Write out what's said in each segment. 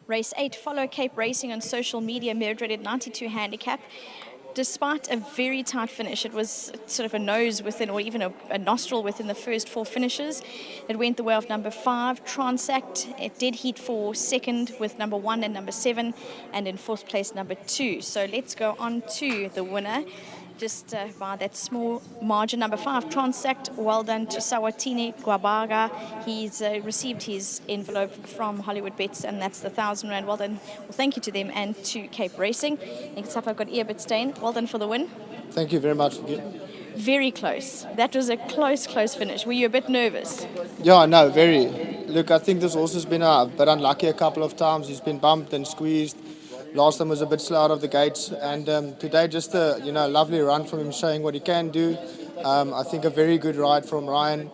Race 8, Follow Cape Racing on social media, mirrored rated 92 handicap. Despite a very tight finish, it was sort of a nose within, or even a nostril within the first 4 finishes. It went the way of number 5, TRANSACT. It did heat for second with number 1 and number 7, and in 4th place number 2. So let's go on to the winner. Just by that small margin, number 5, TRANSACT. Well done to Sawatini Gwabaga. He's received his envelope from Hollywoodbets, and that's the R1,000. Well done. Well, thank you to them and to Cape Racing. Next up, I've got Hollywoodbets Stain. Well done for the win. Thank you very much. Very close. That was a close finish. Were you a bit nervous? Yeah, no, very. Look, I think this horse has been a bit unlucky a couple of times. He's been bumped and squeezed. Last time was a bit slow out of the gates, and today just a lovely run from him, showing what he can do. I think a very good ride from Ryan.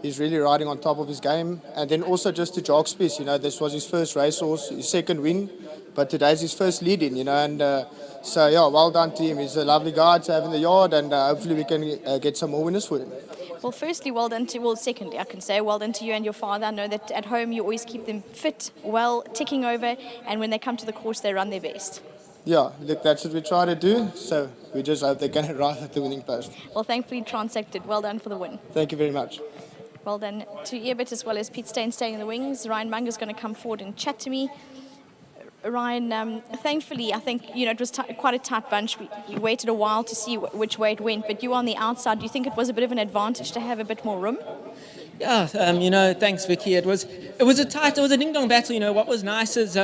He's really riding on top of his game, and then also just to jockeys. This was his first racehorse, his second win, but today's his first lead-in. And so yeah, well done to him. He's a lovely guy to have in the yard, and hopefully we can get some more winners for him. Well, firstly, well done to, well, secondly, I can say, well done to you and your father. I know that at home you always keep them fit, well, ticking over, and when they come to the course, they run their best. Yeah, look, that's what we try to do, so we just hope they can arrive at the winning post. Well, thankfully, Transacted. Well done for the win. Thank you very much. Well done to Hollywoodbets as well as Pete Stain staying in the wings. Ryan Munger's going to come forward and chat to me. Ryan, thankfully, I think, it was quite a tight bunch. We waited a while to see which way it went, but you on the outside, do you think it was a bit of an advantage to have a bit more room? Yeah, thanks, Vicky. It was a ding-dong battle. What was nice is,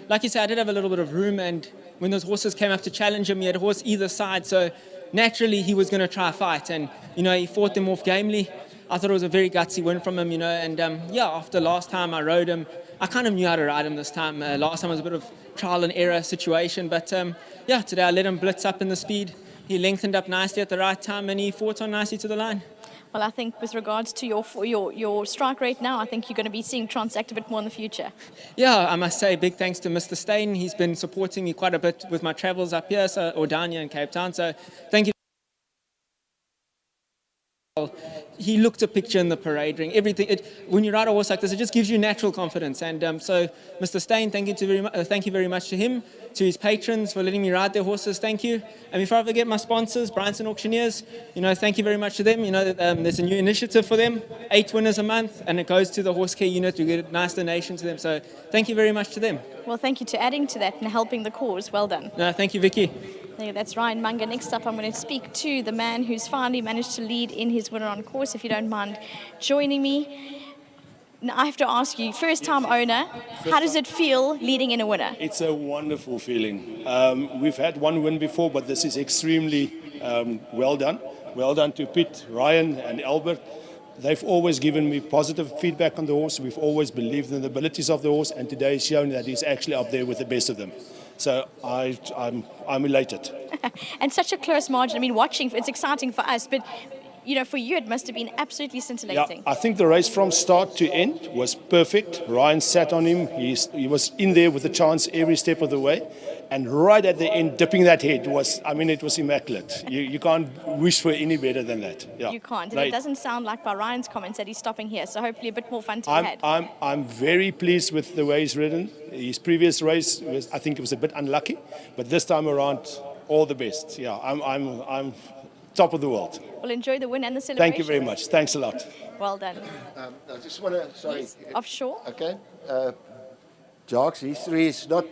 like you said, I did have a little bit of room, and when those horses came up to challenge him, he had a horse either side, so naturally he was going to try a fight, and, he fought them off gamely. I thought it was a very gutsy win from him, and after last time I rode him, I kind of knew how to ride him this time. Last time was a bit of trial and error situation, but today I let him blitz up in the speed. He lengthened up nicely at the right time, and he fought on nicely to the line. Well, I think with regards to your strike rate now, I think you're going to be seeing Transact a bit more in the future. Yeah, I must say big thanks to Mr. Stain. He's been supporting me quite a bit with my travels up here, or down here in Cape Town, so thank you. He looked a picture in the parade ring. Everything. When you ride a horse like this, it just gives you natural confidence. And so, Mr. Stain, thank you very much to him, to his patrons for letting me ride their horses. Thank you. And before I forget my sponsors, Bryanson Auctioneers, thank you very much to them. There's a new initiative for them, 8 winners a month, and it goes to the horse care unit. We get a nice donation to them. So, thank you very much to them. Well, thank you to adding to that and helping the cause. Well done. No, thank you, Vicky. That's Ryan Munger. Next up, I'm going to speak to the man who's finally managed to lead in his winner on course. If you don't mind joining me. Now, I have to ask you, first-time owner, how does it feel leading in a winner? It's a wonderful feeling. We've had one win before, but this is extremely well done. Well done to Pete, Ryan, and Albert. They've always given me positive feedback on the horse. We've always believed in the abilities of the horse, and today has shown that he's actually up there with the best of them. So I'm elated. And such a close margin. I mean, watching, it's exciting for us, but for you, it must have been absolutely scintillating. Yeah, I think the race from start to end was perfect. Ryan sat on him. He was in there with a chance every step of the way. And right at the end, dipping that head it was immaculate. You can't wish for any better than that. Yeah. You can't. And it doesn't sound like by Ryan's comments that he's stopping here. So hopefully a bit more fun to be had. I'm very pleased with the way he's ridden. His previous race, I think it was a bit unlucky. But this time around, all the best. Yeah, I'm top of the world. Well, enjoy the win and the celebration. Thank you very much. Thanks a lot. Well done. I just want to, sorry. Yes, offshore. Okay. Jock's history is not,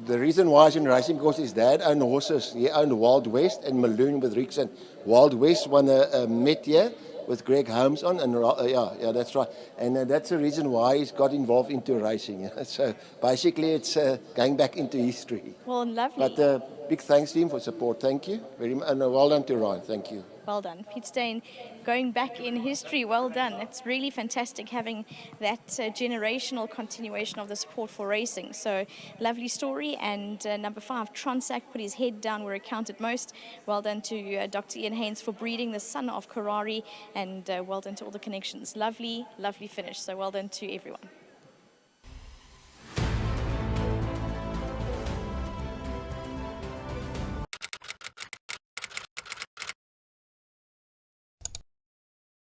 the reason why he's in racing because his dad owned horses. He owned Wild West and Malone with Rickson. Wild West won a Met here with Greg Holmes on, and yeah, that's right. And that's the reason why he's got involved into racing. So basically, it's going back into history. Well, lovely. But big thanks to him for support. Thank you very much, and well done to Ryan. Thank you. Well done. Pete Stain going back in history. Well done. It's really fantastic having that generational continuation of the support for racing. So lovely story. And number 5, Transact, put his head down where it counted most. Well done to Dr. Ian Haynes for breeding the son of Karari. And well done to all the connections. Lovely, lovely finish. So well done to everyone.